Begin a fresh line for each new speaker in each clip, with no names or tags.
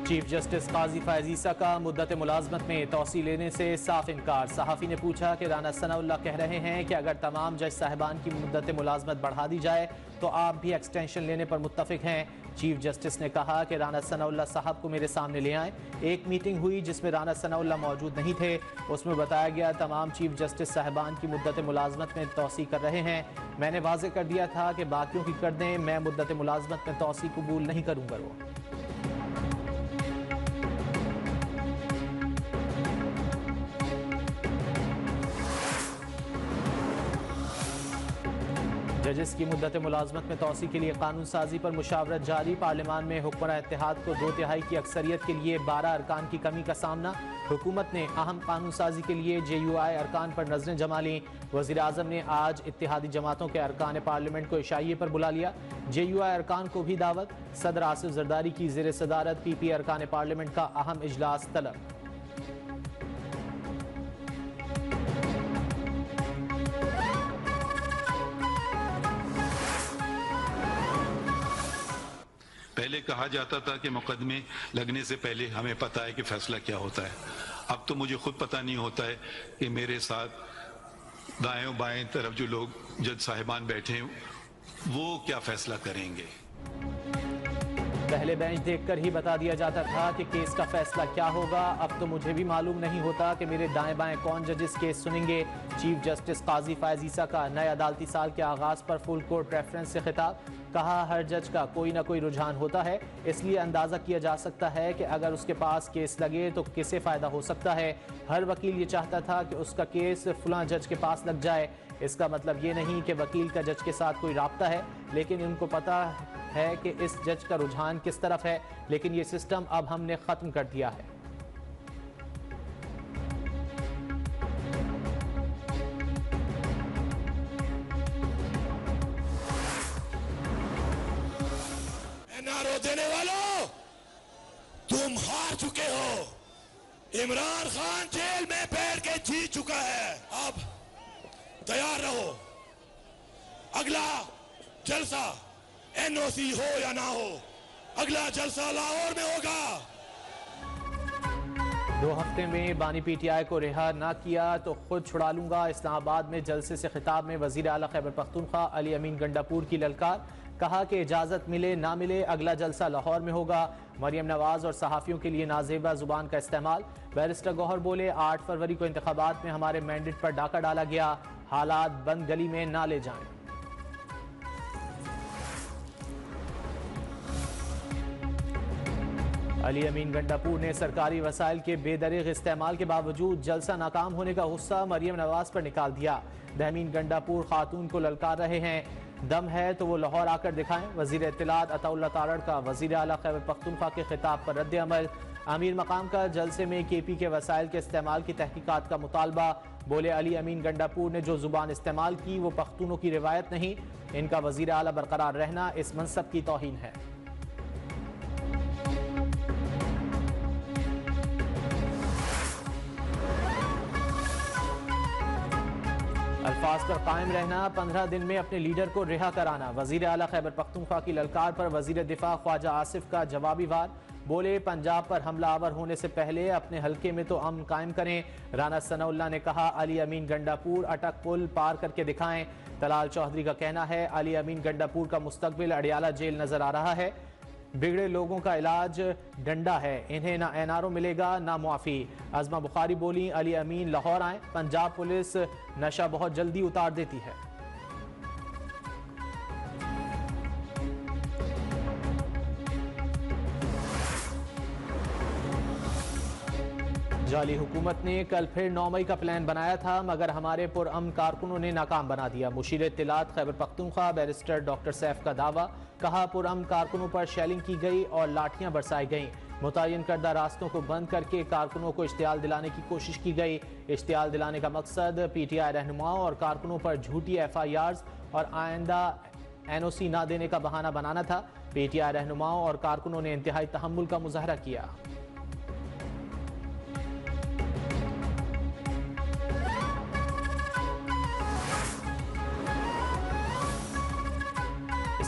Chief justice काजी फैज़ ईसा का मुद्दत मुलाजमत में तौसी लेने से साफ इनकार। सहाफ़ी ने पूछा कि राना सनाउल्लाह कह रहे हैं कि अगर तमाम जज साहिबान की मुद्दत मुलाजमत बढ़ा दी जाए तो आप भी एक्सटेंशन लेने पर मुत्तफिक हैं। चीफ जस्टिस ने कहा कि राना सनाउल्लाह साहब को मेरे सामने ले आएँ। एक मीटिंग हुई जिसमें राना सनाउल्लाह मौजूद नहीं थे। उसमें बताया गया तमाम चीफ जस्टिस साहिबान की मुद्दत मुलाजमत में तौसी कर रहे हैं। मैंने वाज़ेह कर दिया था कि बाकियों की कर दें, मैं मुद्दत मुलाजमत में तौसी कबूल नहीं करूँगा। जजेस की मुद्दत मुलाजमत में तौसी के लिए कानून साजी पर मुशावरत जारी। पार्लियामान में हुक्मरान इत्तेहाद को 2/3 की अक्सरियत के लिए 12 अरकान की कमी का सामना। हुकूमत ने अहम कानून साजी के लिए JUI अरकान पर नजरें जमा लीं। वज़ीर आज़म ने आज इत्तेहादी जमातों के अरकान पार्लियामेंट को इशाइये पर बुला लिया। JUI अरकान को भी दावत। सदर आसिफ जरदारी की ज़ेर सदारत PP अरकान पार्लियामेंट का अहम इजलास तलब।
पहले कहा जाता था कि मुकदमे लगने से पहले हमें पता है कि फैसला क्या होता है। अब तो मुझे खुद पता नहीं होता है कि मेरे साथ दाएं बाएं तरफ जो लोग जज साहिबान बैठे हैं वो क्या फैसला करेंगे।
पहले बेंच देखकर ही बता दिया जाता था कि केस का फैसला क्या होगा। अब तो मुझे भी मालूम नहीं होता कि मेरे दाएं बाएं कौन जजेस केस सुनेंगे। चीफ जस्टिस काजी फैज़ ईसा का नए अदालती साल के आगाज़ पर फुल कोर्ट रेफरेंस से खिताब। कहा हर जज का कोई ना कोई रुझान होता है, इसलिए अंदाज़ा किया जा सकता है कि अगर उसके पास केस लगे तो किसे फ़ायदा हो सकता है। हर वकील ये चाहता था कि उसका केस फलां जज के पास लग जाए। इसका मतलब ये नहीं कि वकील का जज के साथ कोई राब्ता है, लेकिन उनको पता है कि इस जज का रुझान किस तरफ है। लेकिन ये सिस्टम अब हमने ख़त्म कर दिया है।
एनआरओ देने वालों, तुम हार चुके हो। इमरान खान जेल में बैठ के जीत चुका है। अब तैयार रहो, अगला जलसा NOC हो या ना हो, अगला जलसा लाहौर में होगा।
2 हफ्ते में बानी PTI को रिहा ना किया तो खुद छुड़ा लूंगा। इस्लामाबाद में जलसे से खिताब में वजीर आला खैबर पख्तूनख्वा अली अमीन गंडापुर की ललकार। कहा कि इजाजत मिले ना मिले अगला जलसा लाहौर में होगा। मरियम नवाज और सहाफ़ियों के लिए नाजेबा जुबान का इस्तेमाल। बैरिस्टर गौहर बोले 8 फरवरी को इंतखाबात में हमारे मैंडेट पर डाका डाला गया, हालात बंद गली में ना ले जाएं। अली अमीन गंडापुर ने सरकारी वसाइल के बेदरीग इस्तेमाल के बावजूद जलसा नाकाम होने का गुस्सा मरियम नवाज पर निकाल दिया। दहमीन गंडापुर खातून को ललकार रहे हैं, दम है तो वो लाहौर आकर दिखाएं। वजीर इत्तलात अताउल्लाह तारड़ का वजीर आला खैबर पख्तूनख्वा के खिताब पर रद्द अमल। अमीर मकाम का जलसे में KP के वसाइल के इस्तेमाल की तहकीकात का मुतालबा। बोले अली अमीन गंडापुर ने जो जुबान इस्तेमाल की वो पख्तूनों की रिवायत नहीं, इनका वजीर आला बरकरार रहना इस मनसब की तौहीन है। अल्फाज पर कायम रहना, 15 दिन में अपने लीडर को रिहा कराना। वजीर आला खैबर पख्तूनख्वा की ललकार पर वजीर दिफा ख्वाजा आसिफ का जवाबी वार। बोले पंजाब पर हमला आवर होने से पहले अपने हल्के में तो अमन कायम करें। राना सनाउल्लाह ने कहा अली अमीन गंडापुर अटक पुल पार करके दिखाएं। तलाल चौधरी का कहना है अली अमीन गंडापुर का मुस्तकबिल अडियाला जेल नजर आ रहा है। बिगड़े लोगों का इलाज डंडा है, इन्हें ना NRO मिलेगा ना मुआफी। अज़मा बुखारी बोली अली अमीन लाहौर आए, पंजाब पुलिस नशा बहुत जल्दी उतार देती है। जाली हुकूमत ने कल फिर 9 मई का प्लान बनाया था, मगर हमारे पुरअमन कारकुनों ने नाकाम बना दिया। मुशीर इत्तलात खैबर पख्तूनख्वा बैरिस्टर डॉक्टर सैफ का दावा। कहा पुरअमन कारकुनों पर शेलिंग की गई और लाठियां बरसाई गईं। मुतय्यन करदा रास्तों को बंद करके कारकुनों को इश्तियाल दिलाने की कोशिश की गई। इश्तियाल दिलाने का मकसद PTI रहनुमाओं और कारकुनों पर झूठी FIRs और आइंदा NOC ना देने का बहाना बनाना था। PTI रहनुमाओं और कारकुनों ने इंतहाई तहम्मुल का मुजाहरा किया।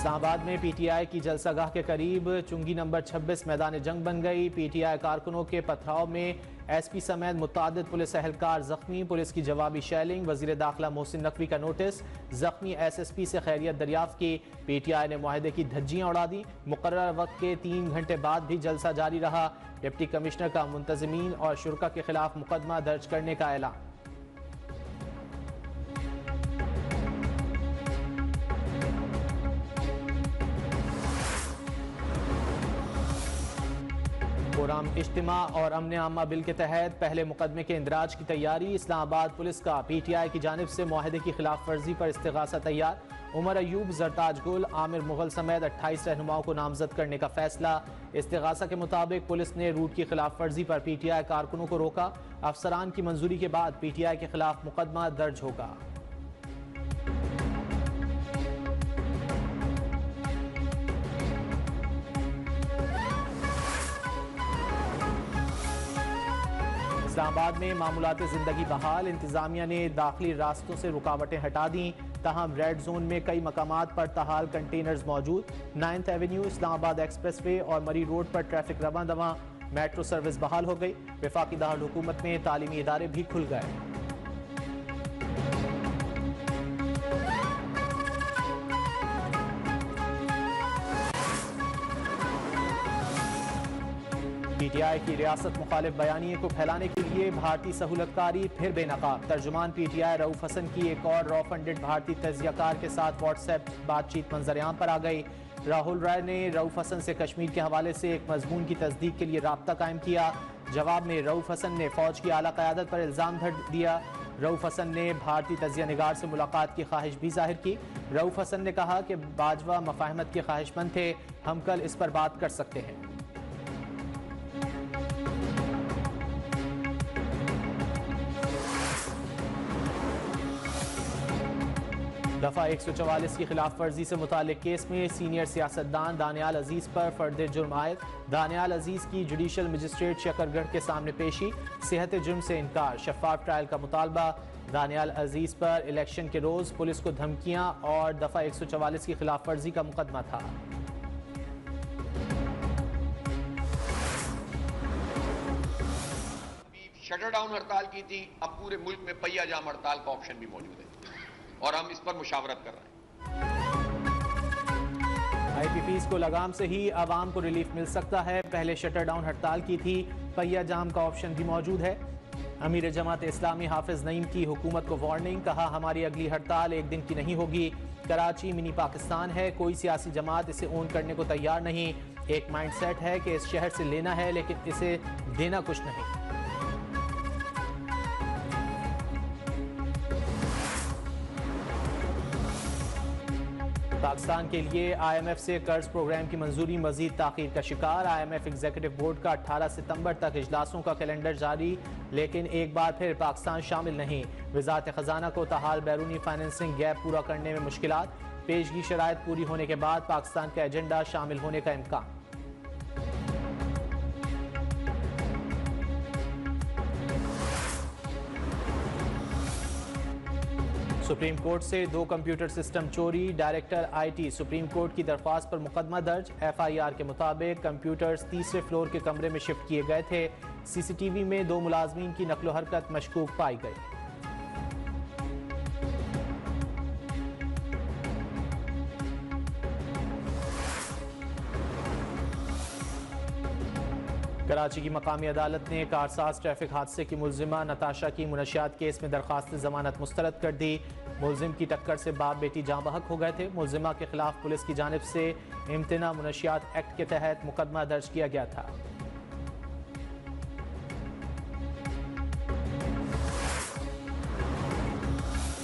इस्लामाबाद में पीटीआई की जलसागाह के करीब चुंगी नंबर 26 मैदान जंग बन गई। पीटीआई कारकुनों के पथराव में एसपी समेत मुतादिद पुलिस एहलकार जख्मी। पुलिस की जवाबी शेलिंग। वजीर दाखिला मोहसिन नकवी का नोटिस। जख्मी एसएसपी से खैरियत दरियाफ्त की। पीटीआई ने मुआहदे की धज्जियां उड़ा दी। मुकर्रर वक्त के 3 घंटे बाद भी जलसा जारी रहा। डिप्टी कमिश्नर का मुंतजमीन और शुरका के खिलाफ मुकदमा दर्ज करने का ऐलान। प्रोग्राम इज्तिमा और अमन आमा बिल के तहत पहले मुकदमे के इंदराज की तैयारी। इस्लामाबाद पुलिस का पीटीआई की जानिब से मुआहदे की खिलाफ वर्जी पर इस्तिगासा तैयार। उमर अयूब, जरताज गुल, आमिर मुगल समेत 28 रहनुमाओं को नामजद करने का फैसला। इस्तिगासा के मुताबिक पुलिस ने रूट की खिलाफ वर्जी पर पीटीआई कारकुनों को रोका। अफसरान की मंजूरी के बाद पीटीआई के खिलाफ मुकदमा दर्ज होगा। इस्लामाबाद में मामूलात ज़िंदगी बहाल। इंतजामिया ने दाखिली रास्तों से रुकावटें हटा दी। ताहम रेड जोन में कई मकामात पर ताहाल कंटेनर्स मौजूद। 9th Avenue, Islamabad express way और मरी रोड पर ट्रैफिक रवां दवां। मेट्रो सर्विस बहाल हो गई। वफाकी दारुल हुकूमत में तालीमी इदारे भी खुल गए। पीटीआई की रियासत मुखालिफ बयानिए को फैलाने के लिए भारतीय सहूलतकारी फिर बेनकाब। तर्जुमान पीटीआई रऊफ हसन की एक और रॉ फंडेड भारतीय तजियाकार के साथ व्हाट्सएप बातचीत मंजरेआम पर आ गई। राहुल राय ने रऊफ हसन से कश्मीर के हवाले से एक मजमून की तस्दीक के लिए राब्ता कायम किया। जवाब में रऊफ हसन ने फौज की आला क़यादत पर इल्ज़ाम धर दिया। रऊफ हसन ने भारतीय तजिया निगार से मुलाकात की ख्वाहिश भी जाहिर की। रऊफ हसन ने कहा कि बाजवा मफाहमत के ख्वाहिशमंद थे, हम कल इस पर बात कर सकते हैं। दफा 144 की खिलाफ वर्जी से मुतालिक केस में सीनियर सियासतदान दानियाल अजीज पर फर्द जुर्म आयद। दानियाल अजीज की जुडिशल मजिस्ट्रेट शकरगढ़ के सामने पेशी। सेहत जुर्म से इनकार, शफाफ ट्रायल का मुतालबा। दानियाल अजीज पर इलेक्शन के रोज पुलिस को धमकियां और दफा 144 की खिलाफ वर्जी का मुकदमा था।
शटर डाउन हड़ताल की थी, अब पूरे मुल्क में पहिया जाम हड़ताल का ऑप्शन भी मौजूद है और हम इस पर मुशावरत कर रहे हैं।
आईपीपीज को लगाम से ही आवाम को रिलीफ मिल सकता है। पहले शटर डाउन हड़ताल की थी, पहिया जाम का ऑप्शन भी मौजूद है। अमीर जमात इस्लामी हाफिज नईम की हुकूमत को वार्निंग, कहा हमारी अगली हड़ताल एक दिन की नहीं होगी। कराची मिनी पाकिस्तान है, कोई सियासी जमात इसे ओन करने को तैयार नहीं। एक माइंडसेट है कि इस शहर से लेना है लेकिन इसे देना कुछ नहीं। पाकिस्तान के लिए IMF से कर्ज प्रोग्राम की मंजूरी मजीद ताखीर का शिकार। IMF एग्जीक्यूटिव बोर्ड का 18 सितंबर तक इजलासों का कैलेंडर जारी, लेकिन एक बार फिर पाकिस्तान शामिल नहीं। वजारत खजाना को ताहाल बैरूनी फाइनेंसिंग गैप पूरा करने में मुश्किलात। पेशगी शराइत पूरी होने के बाद पाकिस्तान का एजेंडा शामिल होने का इम्कान। सुप्रीम कोर्ट से 2 कंप्यूटर सिस्टम चोरी। डायरेक्टर IT सुप्रीम कोर्ट की दरख्वास्त पर मुकदमा दर्ज। FIR के मुताबिक कंप्यूटर्स तीसरे फ्लोर के कमरे में शिफ्ट किए गए थे। CCTV में 2 मुलाजमीन की नकलो हरकत मशकूक पाई गई। कराची की मकामी अदालत ने कारसाज ट्रैफिक हादसे की मुलजिमा नताशा की मुनशियात केस में दरखास्त जमानत मुस्तरद कर दी। मुलजिम की टक्कर से बाप बेटी जाँ बहक हो गए थे। मुलजिमा के खिलाफ पुलिस की जानिब से इम्तना मुनशियात एक्ट के तहत मुकदमा दर्ज किया गया था।